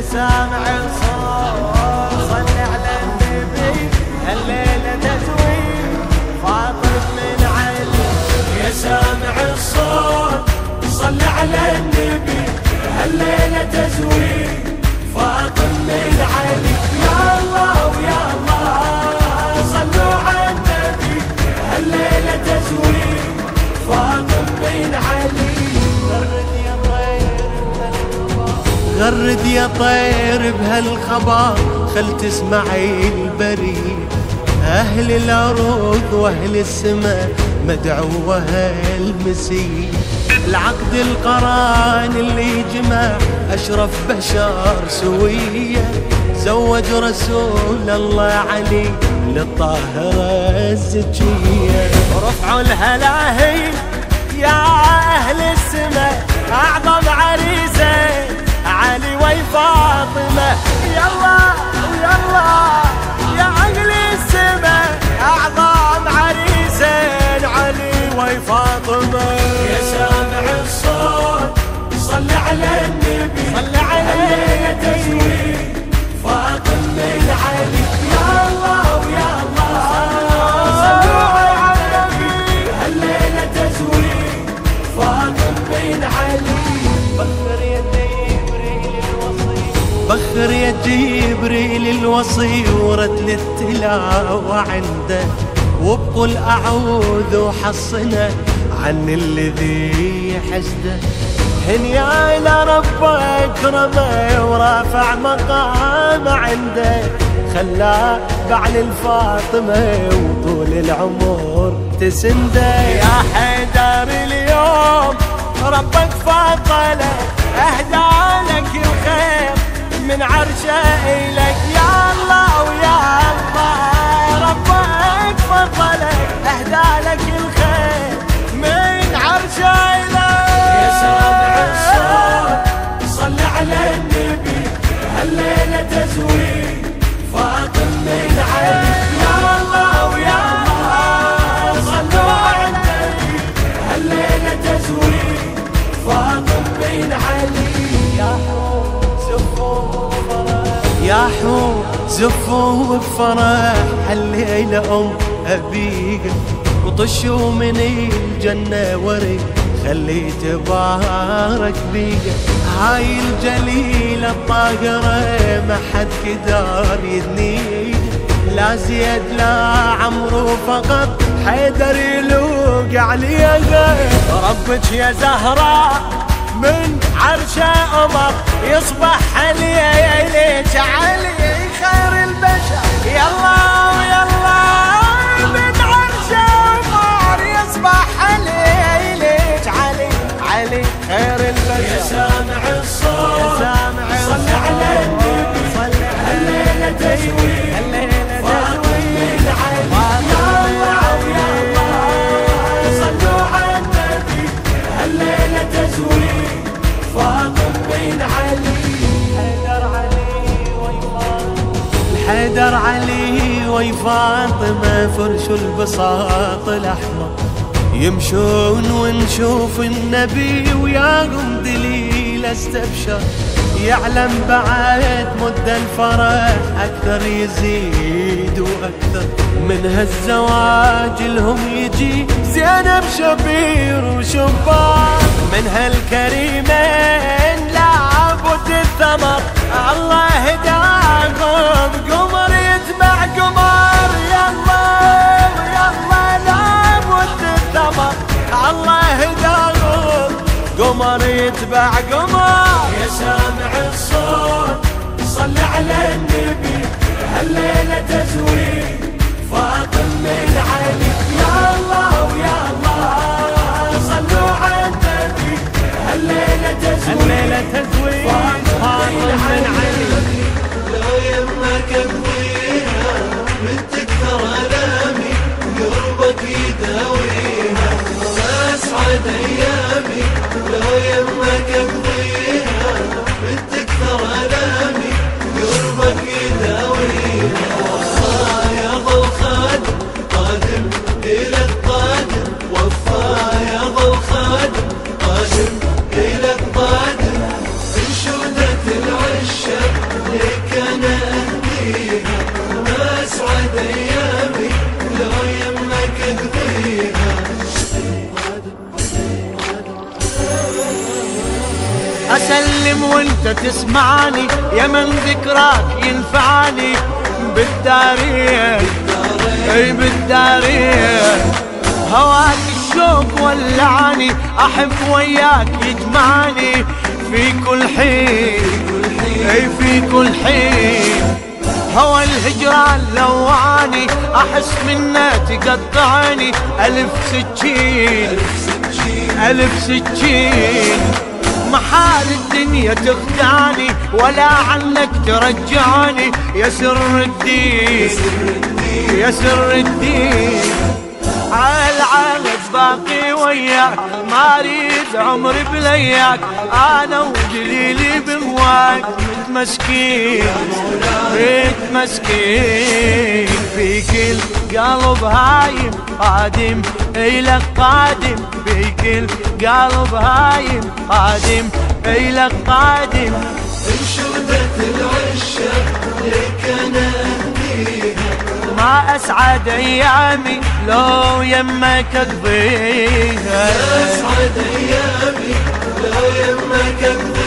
سامع الصوت صل على النبي هالليلة تزوير فاطم من علي. يا سامع الصوت صل على النبي هالليلة تزوير فاطم من علي. يا الله ويا الله صلوا على النبي هالليلة تزوير فاطم من علي. غرد يا طير بهالخبر خل تسمعي البريد. أهل الأرض وأهل السماء مدعوة المسيح. العقد القران اللي جمع أشرف بشر سوية زوج رسول الله علي للطاهرة الزكية. رفعوا الهلاهي يا أهل السماء أعظم عريسة علي وفاطمة. يلا ويلا يا أهل السماء أعظم عريسين علي وفاطمة. يا سامع الصوت صل على النبي صل عليه تزوير فاطم من علي. يا الله ويا الله صلوا على النبي هالليلة تزوير فاطم من علي. بخر يا جبريل الوصي ورتل التلاوة عنده وبقول أعوذ وحصنا عن الذي حسده. هنيا إلى رب أكرمه ورافع مقام عنده خلاه بعل الفاطمة وطول العمر تسنده. يا حيدر اليوم ربك فضله أهدى لك الخير من عرشه إليك. يا الله ويا الله ربك فضلك أهدى لك الخير من عرشه إليك. يا سامع الصوت صل على النبي هالليلة تزوير فاطم من علي. يا الله ويا الله صلوا على النبي هالليلة تزوير فاطم من علي. يا حور زفوا بفرح هالليلة أبيك وطشوا من الجنة ورد خلي تبارك بيك. هاي الجليلة الطاهرة ما حد قدر يدنيك. لا زيد لا عمرو فقط حيدر يلوق عليها. ربك يا زهراء من عرشه أمر يصبح عليك علي خير البشر. يلا ويلا من عرشه أمر يصبح عليك علي علي خير البشر. يا سامع الصوت صل على النبي هالليلة تزوير فاطم من علي. يا الله ويا الله صلوا على النبي هالليلة تزوير فاطم من علي. حيدر علي وفاطمة فرش البساط الأحمر يمشون ونشوف النبي وياهم دليل استبشر. يعلم بعد مد الفرح أكثر يزيد وأكثر من هالزواج لهم يجي زينب شبير وشبار. من هالكريمين لابد الثمر الله هداهم قمر يتبع قمر. يلا يلا لابد الثمر الله هداهم قمر يتبع قمر. يا سامع الصوت صل على النبي هالليلة تزوير فاطم من علي. يا الله ويا الله صلوا على النبي هالليلة تزوير فاطم من علي. لو يمك ابويها من تكثر الامي قربك يداويها واسعد ايامي. لو يمك ابويها من تكثر الامي قربك يداويها. وفايا ظل خادم قادم الى القادم. وفايا ظل خادم قادم الى القادم. انشودة العشاق ابتسم وانت تسمعني يا من ذكراك ينفعني بالدارية اي بالدارية. هواك الشوق ولعني احب وياك يجمعني في كل حين اي في كل حين. هوى الهجران لوعاني احس منه تقطعني الف سكين الف سكين. محال الدنيا تخدعني ولا عنك ترجعني يا سر الدين يا سر الدين. عالعهد باقي وياك ما اريد عمري بلياك انا ودليلي بهواك متمسكين متمسكين. في كل قلب هايم قادم إلك قادم في كل قلب هايم قادم إلك قادم. انشودة العشاق لك انا اهديها ما اسعد ايامي لو يمك اقضيها اسعد ايامي لو يمك اقضيها.